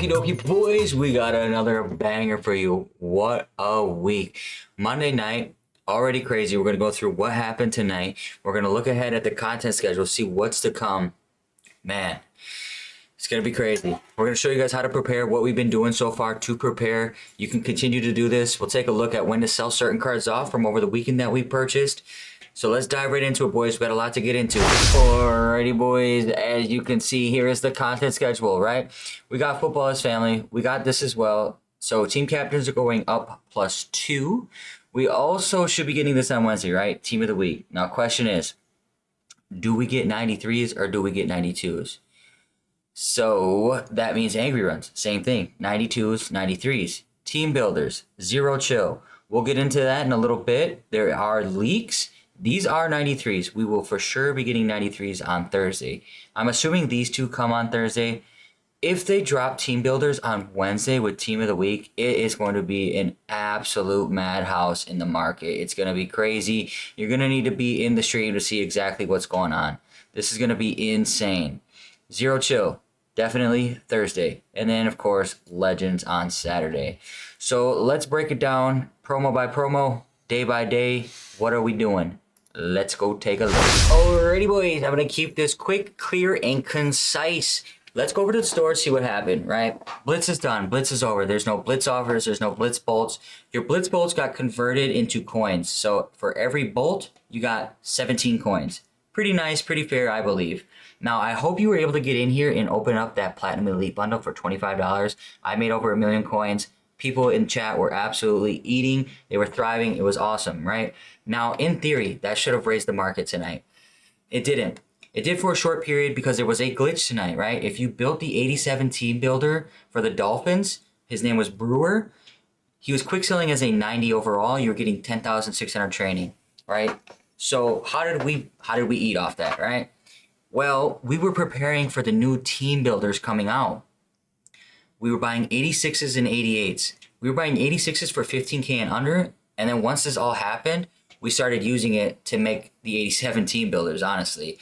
Okie dokie, boys, we got another banger for you. What a week. Monday night, already crazy. We're going to go through what happened tonight. We're going to look ahead at the content schedule, see what's to come. Man, it's going to be crazy. We're going to show you guys how to prepare, what we've been doing so far to prepare. You can continue to do this. We'll take a look at when to sell certain cards off from over the weekend that we purchased. So let's dive right into it, boys. We got a lot to get into. Alrighty, boys. As you can see, here is the content schedule, right? We got football as family. We got this as well. So team captains are going up +2. We also should be getting this on Wednesday, right? Team of the week. Now, question is, do we get 93s or do we get 92s? So that means angry runs. Same thing. 92s, 93s. Team builders. Zero chill. We'll get into that in a little bit. There are leaks. These are 93s. We will for sure be getting 93s on Thursday. I'm assuming these two come on Thursday. If they drop team builders on Wednesday with team of the week, it is going to be an absolute madhouse in the market. It's going to be crazy. You're going to need to be in the stream to see exactly what's going on. This is going to be insane. Zero chill. Definitely Thursday. And then, of course, Legends on Saturday. So let's break it down promo by promo, day by day. What are we doing? Let's go take a look. Alrighty, boys. I'm going to keep this quick, clear, and concise. Let's go over to the store, see what happened, right? Blitz is done. Blitz is over. There's no Blitz offers. There's no Blitz bolts. Your Blitz bolts got converted into coins. So for every bolt, you got 17 coins. Pretty nice, pretty fair, I believe. Now, I hope you were able to get in here and open up that Platinum Elite bundle for $25. I made over 1 million coins. People in chat were absolutely eating. They were thriving. It was awesome, right? Now, in theory, that should have raised the market tonight. It didn't. It did for a short period because there was a glitch tonight, right? If you built the 87 team builder for the Dolphins, his name was Brewer. He was quick selling as a 90 overall. You were getting 10,600 training, right? So how did we eat off that, right? Well, we were preparing for the new team builders coming out. We were buying 86s and 88s. We were buying 86s for 15K and under. And then once this all happened, we started using it to make the 87 team builders, honestly.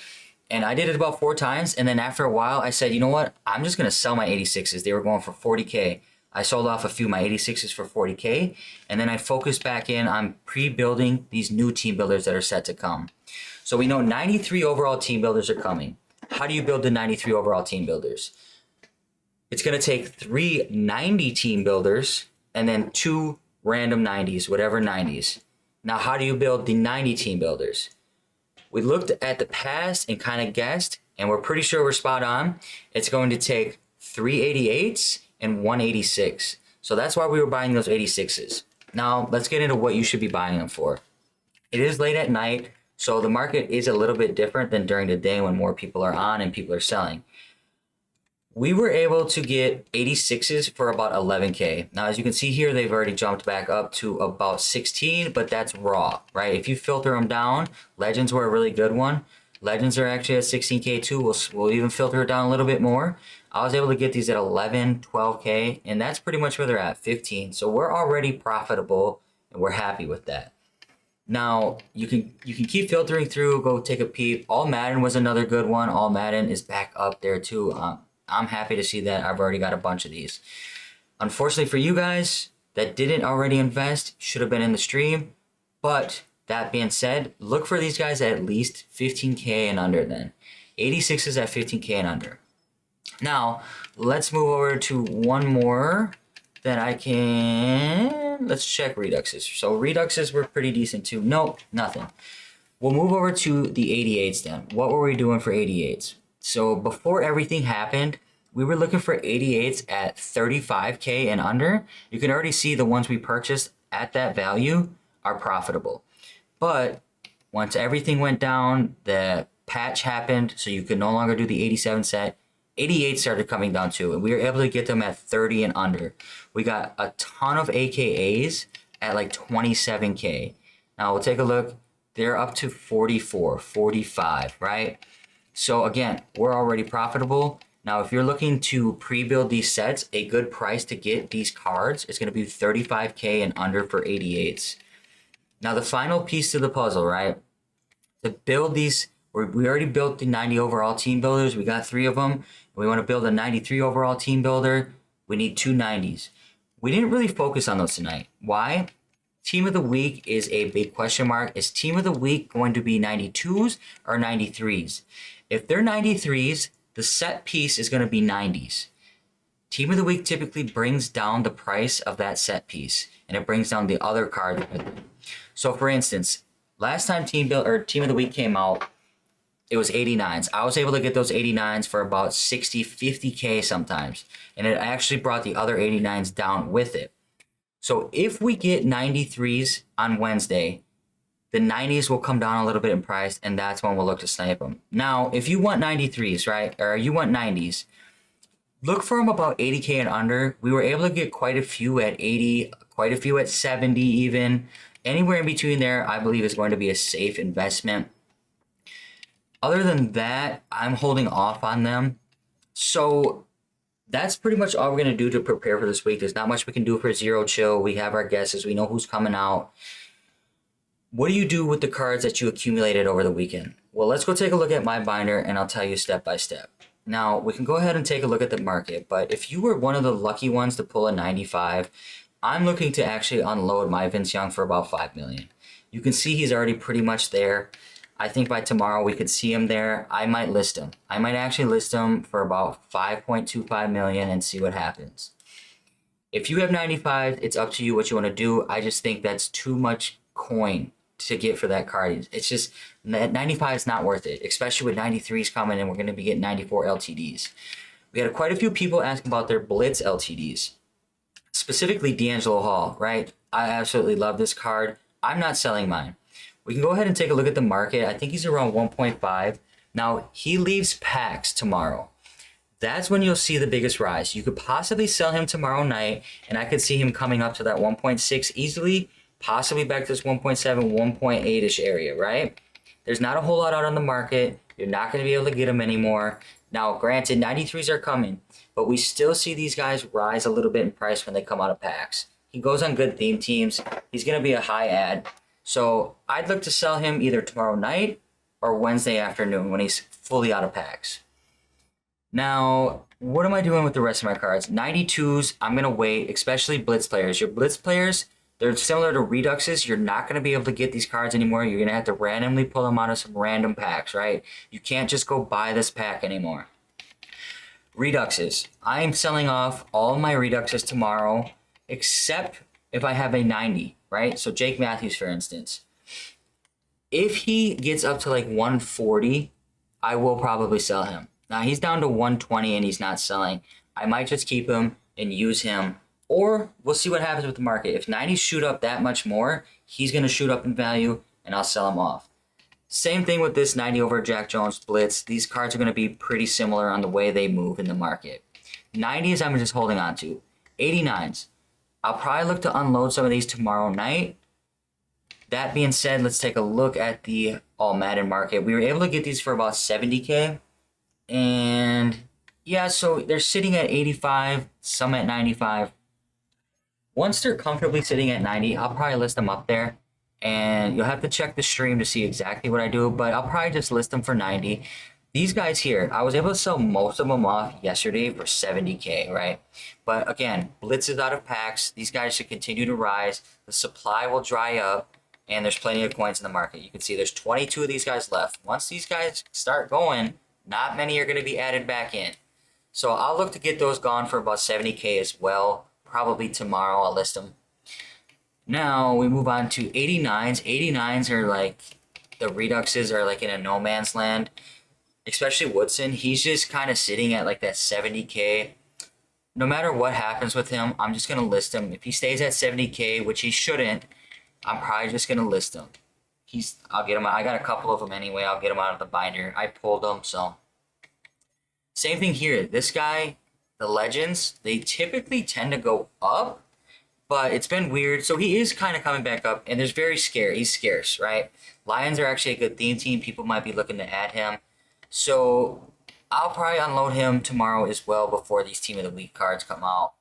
And I did it about 4 times. And then after a while, I said, you know what? I'm just going to sell my 86s. They were going for 40K. I sold off a few of my 86s for 40K. And then I focused back in on pre-building these new team builders that are set to come. So we know 93 overall team builders are coming. How do you build the 93 overall team builders? It's going to take 3 90 team builders and then 2 random 90s, whatever 90s. Now, how do you build the 90 team builders? We looked at the past and kind of guessed, and we're pretty sure we're spot on. It's going to take 3 88s and 1 86. So that's why we were buying those 86s. Now, let's get into what you should be buying them for. It is late at night, so the market is a little bit different than during the day when more people are on and people are selling. We were able to get 86s for about 11K. Now, as you can see here, they've already jumped back up to about 16, but that's raw, right? If you filter them down, Legends were a really good one. Legends are actually at 16K too. We'll even filter it down a little bit more. I was able to get these at 11, 12K, and that's pretty much where they're at, 15. So we're already profitable, and we're happy with that. Now, you can keep filtering through, go take a peep. All Madden was another good one. All Madden is back up there too. I'm happy to see that. I've already got a bunch of these. Unfortunately for you guys that didn't already invest, should have been in the stream. But that being said, look for these guys at least 15K and under then. 86s at 15K and under. Now, let's move over to one more that I can... Let's check Reduxes. So Reduxes were pretty decent too. Nope, nothing. We'll move over to the 88s then. What were we doing for 88s? So before everything happened, we were looking for 88s at 35K and under. You can already see the ones we purchased at that value are profitable. But once everything went down, the patch happened, so you could no longer do the 87 set. 88 started coming down too, and we were able to get them at 30 and under. We got a ton of AKAs at like 27K. Now we'll take a look. They're up to 44, 45, right? So again, we're already profitable. Now, if you're looking to pre-build these sets, a good price to get these cards is going to be 35K and under for 88s. Now, the final piece to the puzzle, right? To build these, we already built the 90 overall team builders. We got 3 of them. We want to build a 93 overall team builder. We need two 90s. We didn't really focus on those tonight. Why? Team of the week is a big question mark. Is team of the week going to be 92s or 93s? If they're 93s, the set piece is going to be 90s. Team of the week typically brings down the price of that set piece, and it brings down the other card. So for instance, last time team of the week came out, it was 89s. I was able to get those 89s for about 60, 50K sometimes. And it actually brought the other 89s down with it. So if we get 93s on Wednesday, the 90s will come down a little bit in price, and that's when we'll look to snipe them. Now, if you want 93s, right, or you want 90s, look for them about 80K and under. We were able to get quite a few at 80, quite a few at 70 even. Anywhere in between there, I believe, is going to be a safe investment. Other than that, I'm holding off on them. So that's pretty much all we're going to do to prepare for this week. There's not much we can do for Zero Chill. We have our guesses. We know who's coming out. What do you do with the cards that you accumulated over the weekend? Well, let's go take a look at my binder, and I'll tell you step by step. Now, we can go ahead and take a look at the market, but if you were one of the lucky ones to pull a 95, I'm looking to actually unload my Vince Young for about 5 million. You can see he's already pretty much there. I think by tomorrow we could see him there. I might list him. I might actually list him for about 5.25 million and see what happens. If you have 95, it's up to you what you want to do. I just think that's too much coin to get for that card. It's just, 95 is not worth it, especially with 93s coming and we're going to be getting 94 LTDs. We had quite a few people asking about their Blitz LTDs, specifically D'Angelo Hall, right? I absolutely love this card. I'm not selling mine. We can go ahead and take a look at the market. I think he's around 1.5. Now, he leaves packs tomorrow. That's when you'll see the biggest rise. You could possibly sell him tomorrow night, and I could see him coming up to that 1.6 easily, possibly back to this 1.7, 1.8-ish area, right? There's not a whole lot out on the market. You're not going to be able to get them anymore. Now, granted, 93s are coming, but we still see these guys rise a little bit in price when they come out of packs. He goes on good theme teams. He's going to be a high ad. So I'd look to sell him either tomorrow night or Wednesday afternoon when he's fully out of packs. Now, what am I doing with the rest of my cards? 92s, I'm going to wait, especially Blitz players. Your Blitz players, they're similar to Reduxes. You're not going to be able to get these cards anymore. You're going to have to randomly pull them out of some random packs, right? You can't just go buy this pack anymore. Reduxes. I'm selling off all my Reduxes tomorrow, except if I have a 90, right? So Jake Matthews, for instance. If he gets up to like 140, I will probably sell him. Now, he's down to 120 and he's not selling. I might just keep him and use him. Or we'll see what happens with the market. If 90s shoot up that much more, he's going to shoot up in value and I'll sell him off. Same thing with this 90 over Jack Jones Blitz. These cards are going to be pretty similar on the way they move in the market. 90s I'm just holding on to. 89s. I'll probably look to unload some of these tomorrow night. That being said, let's take a look at the All Madden market. We were able to get these for about 70K. And yeah, so they're sitting at 85, some at 95. Once they're comfortably sitting at 90, I'll probably list them up there. And you'll have to check the stream to see exactly what I do, but I'll probably just list them for 90. These guys here, I was able to sell most of them off yesterday for 70K, right? But again, Blitz is out of packs. These guys should continue to rise. The supply will dry up, and there's plenty of coins in the market. You can see there's 22 of these guys left. Once these guys start going, not many are going to be added back in. So I'll look to get those gone for about 70K as well. Probably tomorrow I'll list them. Now we move on to 89s. 89s are like, the Reduxes are like in a no man's land. Especially Woodson. He's just kind of sitting at like that 70K. No matter what happens with him, I'm just going to list him. If he stays at 70K, which he shouldn't, I'm probably just going to list him. I'll get him. I got a couple of them anyway. I'll get him out of the binder. I pulled them, so. Same thing here. This guy, the Legends, they typically tend to go up, but it's been weird. So he is kind of coming back up, and there's he's scarce, right? Lions are actually a good theme team. People might be looking to add him. So I'll probably unload him tomorrow as well before these Team of the Week cards come out.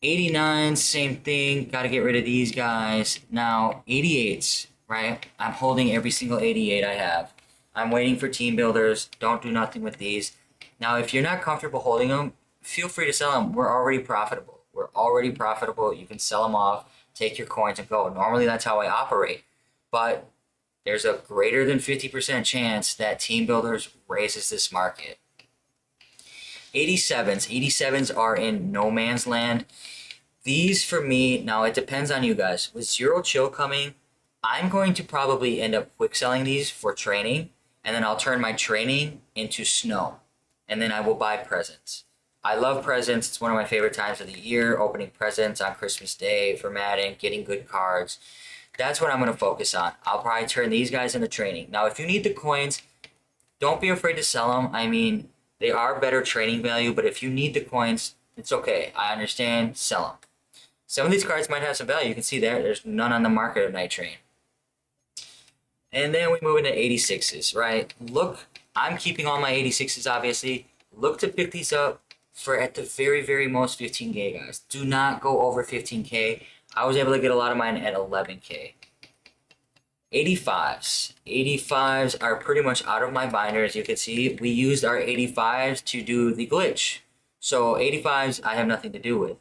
89, same thing. Got to get rid of these guys. Now, 88s, right? I'm holding every single 88 I have. I'm waiting for team builders. Don't do nothing with these. Now, if you're not comfortable holding them, feel free to sell them. We're already profitable. We're already profitable. You can sell them off, take your coins and go. Normally that's how I operate. But there's a greater than 50% chance that Team Builders raises this market. 87s. 87s are in no man's land. These for me, now it depends on you guys. With Zero Chill coming, I'm going to probably end up quick selling these for training, and then I'll turn my training into snow, and then I will buy presents. I love presents. It's one of my favorite times of the year, opening presents on Christmas Day for Madden, getting good cards. That's what I'm going to focus on. I'll probably turn these guys into training. Now, if you need the coins, don't be afraid to sell them. I mean, they are better training value, but if you need the coins, it's okay. I understand. Sell them. Some of these cards might have some value. You can see there's none on the market of Night Train. And then we move into 86s, right? Look, I'm keeping all my 86s, obviously. Look to pick these up for at the very, very most 15K, guys. Do not go over 15K. I was able to get a lot of mine at 11K. 85s. 85s are pretty much out of my binder, as you can see. We used our 85s to do the glitch. So 85s I have nothing to do with.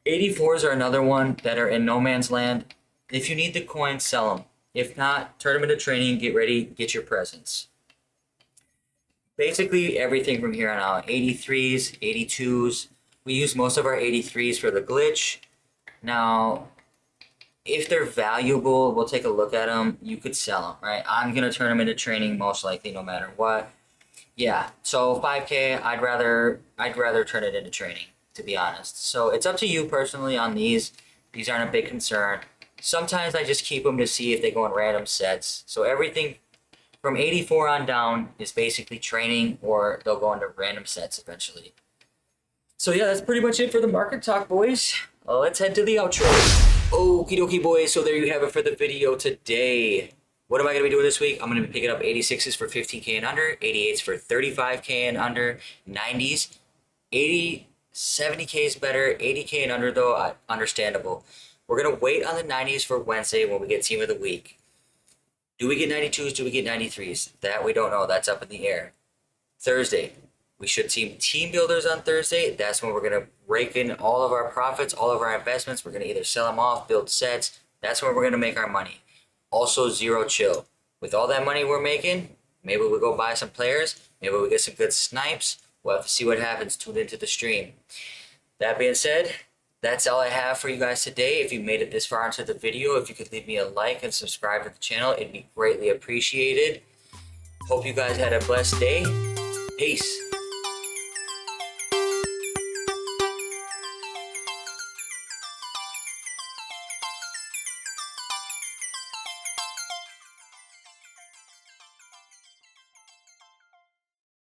84s are another one that are in no man's land. If you need the coins, sell them. If not, turn them into training, get ready, get your presents. Basically everything from here on out. 83s, 82s. We use most of our 83s for the glitch. Now, if they're valuable, we'll take a look at them. You could sell them, right? I'm going to turn them into training most likely no matter what. Yeah, so 5K, I'd rather turn it into training, to be honest. So it's up to you personally on these. These aren't a big concern. Sometimes I just keep them to see if they go in random sets. So everything from 84 on down is basically training, or they'll go into random sets eventually. So yeah, that's pretty much it for the market talk, boys. Let's head to the outro. Okie dokie, boys. So there you have it for the video today. What am I going to be doing this week? I'm going to be picking up 86s for 15K and under, 88s for 35K and under, 90s, 70K is better, 80K and under though, understandable. We're going to wait on the 90s for Wednesday when we get Team of the Week. Do we get 92s? Do we get 93s? That we don't know. That's up in the air. Thursday, we should see Team Builders on Thursday. That's when we're going to rake in all of our profits, all of our investments. We're going to either sell them off, build sets. That's where we're going to make our money. Also, Zero Chill. With all that money we're making, maybe we'll go buy some players. Maybe we'll get some good snipes. We'll have to see what happens. Tune into the stream. That being said, that's all I have for you guys today. If you made it this far into the video, if you could leave me a like and subscribe to the channel, it'd be greatly appreciated. Hope you guys had a blessed day. Peace.